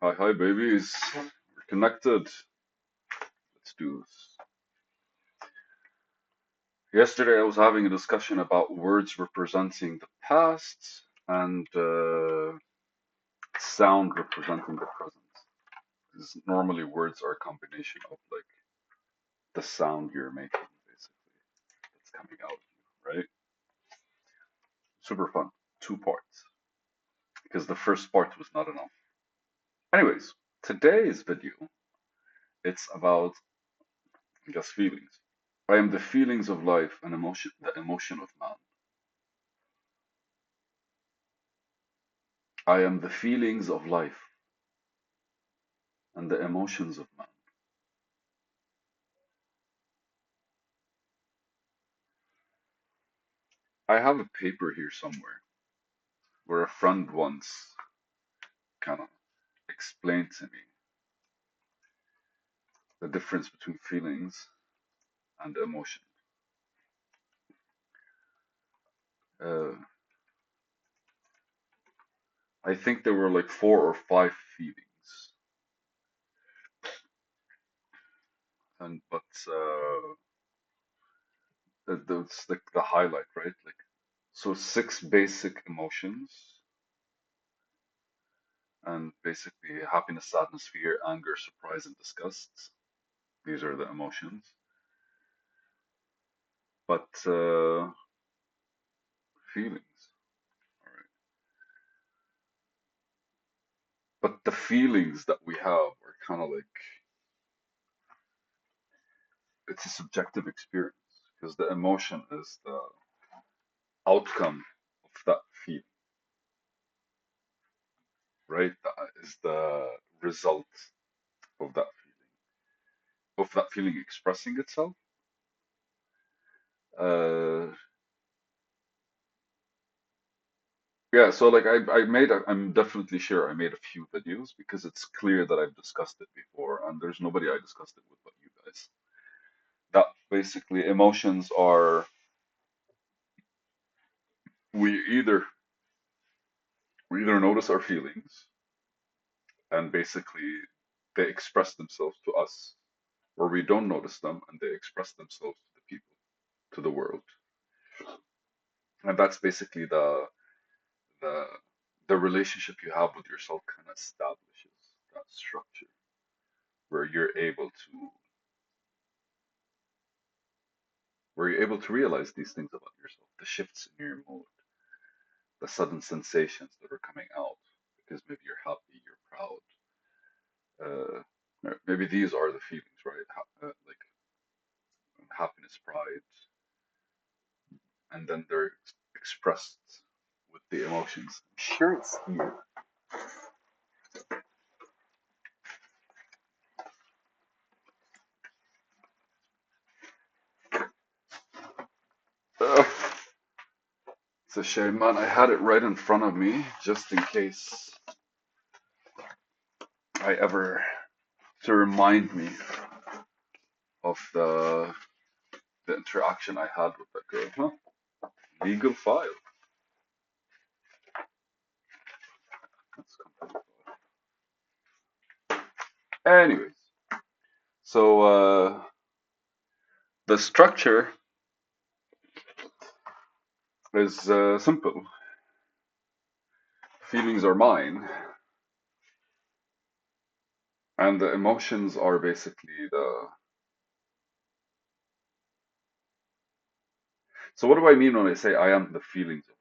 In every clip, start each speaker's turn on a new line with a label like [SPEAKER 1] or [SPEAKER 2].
[SPEAKER 1] Hi, hi, babies. We're connected. Let's do this. Yesterday, I was having a discussion about words representing the past and sound representing the present. Because normally, words are a combination of like the sound you're making, basically, that's coming out of you, right? Super fun. 2 parts, because the first part was not enough. Anyways, today's video, it's about, I guess, feelings. I am the feelings of life and emotion, the emotion of man. I am the feelings of life and the emotions of man. I have a paper here somewhere where a friend once kind of explained to me the difference between feelings and emotion. Uh, I think there were like 4 or 5 feelings, and that's like the highlight, right? Like, so 6 basic emotions, and basically happiness, sadness, fear, anger, surprise, and disgust. These are the emotions. But feelings. All right. But the feelings that we have are kind of like it's a subjective experience because the emotion is the outcome of that feeling, right? That is the result of that feeling expressing itself. Uh, yeah, so like I'm definitely sure I made a few videos because it's clear that I've discussed it before, and there's nobody I discussed it with but you guys. That basically emotions are we either we either notice our feelings and basically they express themselves to us, or we don't notice them and they express themselves to the people, to the world. And that's basically the the relationship you have with yourself kind of establishes that structure where you're able to realize these things about yourself, the shifts in your mood, the sudden sensations that are coming out because maybe you're happy, you're proud. Maybe these are the feelings, right? Like happiness, pride, and then they're expressed with the emotions. I'm sure it's here. Ugh, it's a shame, man. I had it right in front of me just in case I ever to remind me of the interaction I had with that girl. Huh? Legal file. That's anyways, so the structure is simple. Feelings are mine, and the emotions are basically the. So what do I mean when I say I am the feelings of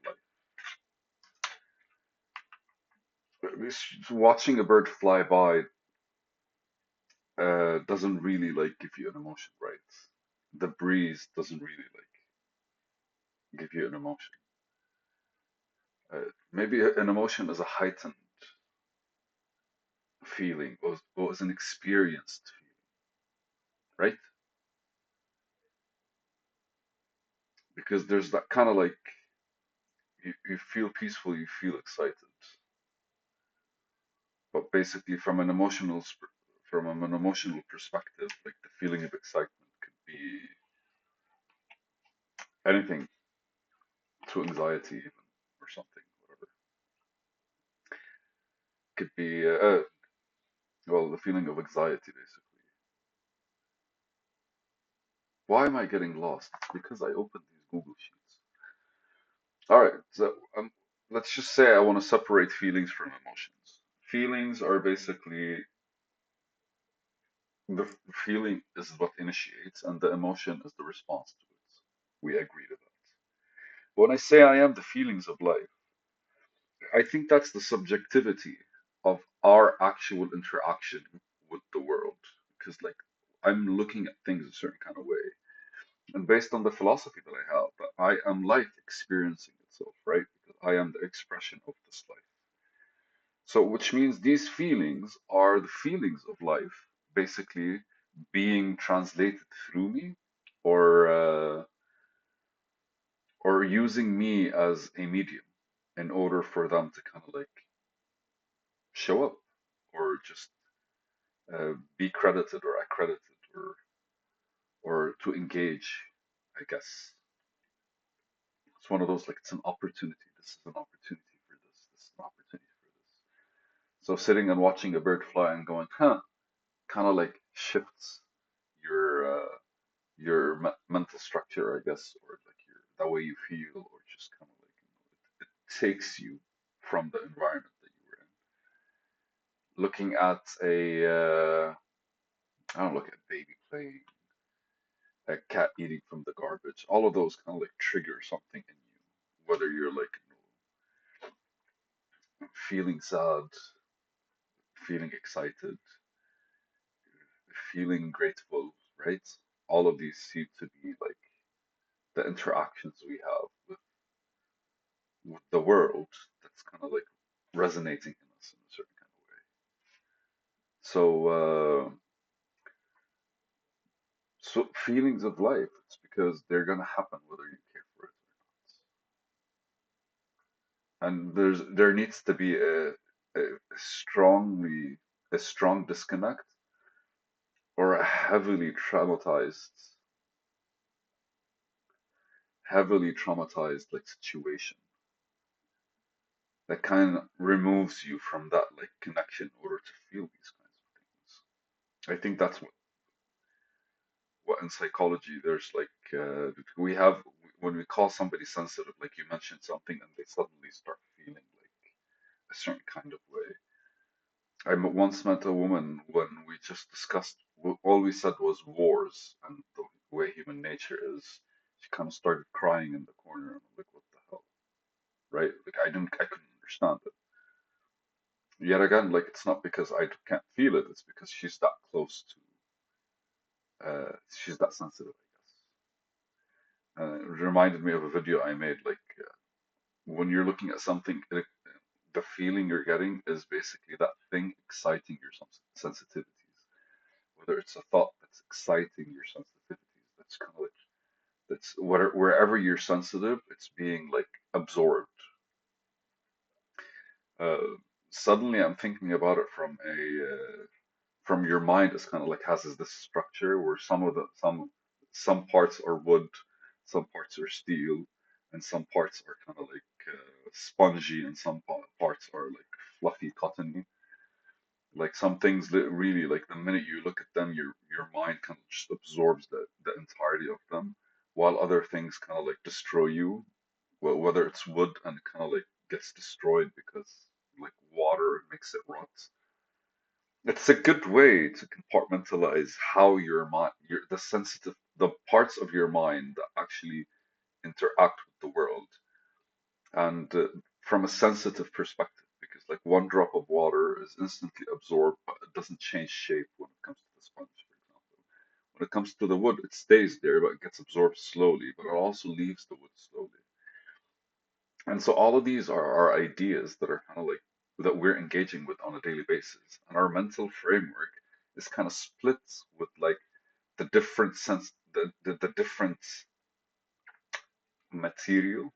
[SPEAKER 1] life? Watching a bird fly by doesn't really like give you an emotion, right? The breeze doesn't really like give you an emotion. Maybe an emotion is a heightened feeling or is an experienced feeling, right? Because there's that kind of like you feel peaceful, you feel excited, but basically from an emotional perspective, like the feeling of excitement could be anything to anxiety even or something, whatever. Could be Well, the feeling of anxiety, basically. Why am I getting lost? It's because I opened these Google Sheets. All right, so let's just say I want to separate feelings from emotions. Feelings are basically feeling is what initiates, and the emotion is the response to it. We agree to that. When I say I am the feelings of life, I think that's the subjectivity of our actual interaction with the world. Because, like, I'm looking at things a certain kind of way. And based on the philosophy that I have, that I am life experiencing itself, right? Because I am the expression of this life. So, which means these feelings are the feelings of life, basically being translated through me, or or using me as a medium in order for them to kind of like show up, or just be credited or accredited, or to engage. I guess it's one of those like it's an opportunity. This is an opportunity for this. This is an opportunity for this. So sitting and watching a bird fly and going, huh, kind of like shifts your mental structure, I guess, or like your the way you feel, or just kind of like it takes you from the environment that you were in. Looking at a I don't know, look at a baby playing, a cat eating from the garbage. All of those kind of like trigger something in you, whether you're like feeling sad, feeling excited, feeling grateful, right? All of these seem to be like the interactions we have with the world that's kind of like resonating in us in a certain kind of way. So feelings of life, it's because they're gonna happen whether you care for it or not. And there needs to be a strong disconnect or a heavily traumatized like situation that kind of removes you from that like connection in order to feel these kinds of things. I think that's what in psychology there's like we have when we call somebody sensitive, like you mentioned something and they suddenly start feeling like a certain kind of way. Once met a woman when we just discussed all we said was wars and the way human nature is. She kind of started crying in the corner and I'm like, what the hell, right? Like I couldn't understand it. Yet again, like it's not because I can't feel it, it's because she's that close to she's that sensitive, I guess. It reminded me of a video I made, like when you're looking at something, the feeling you're getting is basically that thing exciting your sensitivities. Whether it's a thought that's exciting your sensitivities, that's kind of like that's wherever you're sensitive, it's being like absorbed. Uh, Suddenly, I'm thinking about it from your mind. It's kind of like has this structure where some parts are wood, some parts are steel, and some parts are kind of like spongy, and some parts are like fluffy, cottony. Like some things that really, like the minute you look at them, your mind kind of just absorbs the entirety of them, while other things kind of like destroy you. Well, whether it's wood and kind of like gets destroyed because like water makes it rot. It's a good way to compartmentalize how your mind, the parts of your mind that actually interact with the world, and from a sensitive perspective, because like one drop of water is instantly absorbed, but it doesn't change shape when it comes to the sponge, for example. When it comes to the wood, it stays there, but it gets absorbed slowly, but it also leaves the wood slowly. And so all of these are ideas that are kind of like that we're engaging with on a daily basis. And our mental framework is kind of split with like the different material,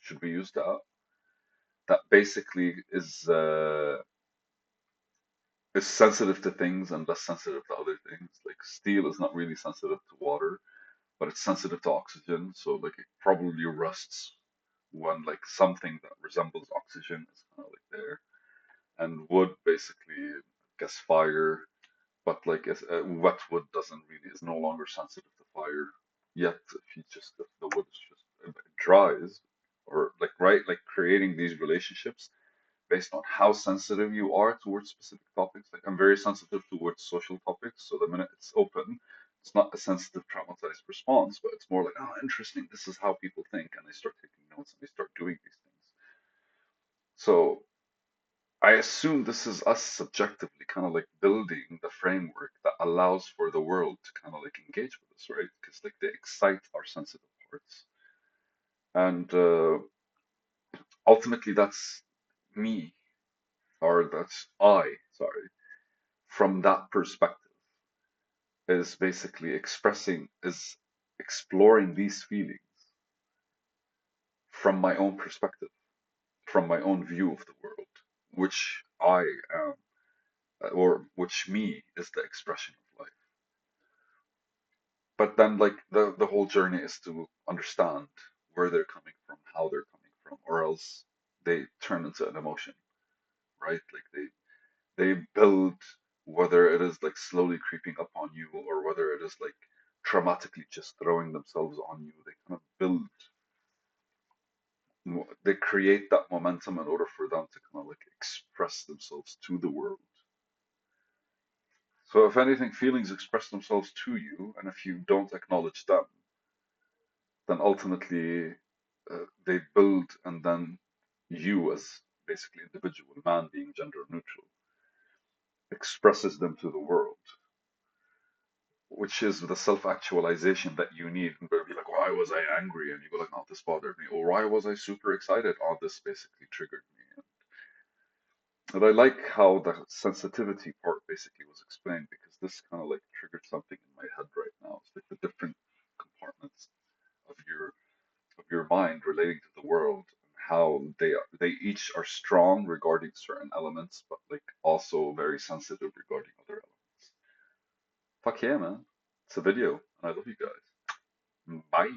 [SPEAKER 1] should we use that basically is sensitive to things and less sensitive to other things. Like steel is not really sensitive to water, but it's sensitive to oxygen. So like it probably rusts when like something that resembles oxygen is kind of like there. And wood basically guess fire, but like wet wood doesn't really is no longer sensitive to fire. Yet if the wood is just it dries, or like right, like creating these relationships based on how sensitive you are towards specific topics. Like I'm very sensitive towards social topics, so the minute it's open, it's not a sensitive, traumatized response, but it's more like, oh, interesting. This is how people think, and they start taking notes and they start doing these things. So I assume this is us subjectively kind of like building the framework that allows for the world to kind of like engage with us, right? Because like they excite our sensitive parts, and ultimately that's me, or that's sorry, from that perspective is basically exploring these feelings from my own perspective, from my own view of the world, which I am, or which me is the expression of life. But then, like, the whole journey is to understand where they're coming from, how they're coming from, or else they turn into an emotion, right? Like they build, whether it is like slowly creeping up on you or whether it is like traumatically just throwing themselves on you. They kind of build, they create that momentum in order for them to kind of like express themselves to the world. So if anything, feelings express themselves to you, and if you don't acknowledge them, then ultimately they build, and then you as basically individual man being gender neutral expresses them to the world, which is the self-actualization that you need. And be like, why was I angry? And you go like, oh, this bothered me. Or why was I super excited? Oh, this basically triggered me. And I like how the sensitivity part basically was explained, because this kind of like triggered something in my head right now. It's like the different compartments of your mind relating to the world, and how they each are strong regarding certain elements, but like also very sensitive regarding other elements. Fuck yeah, man. It's a video, and I love you guys. Bye.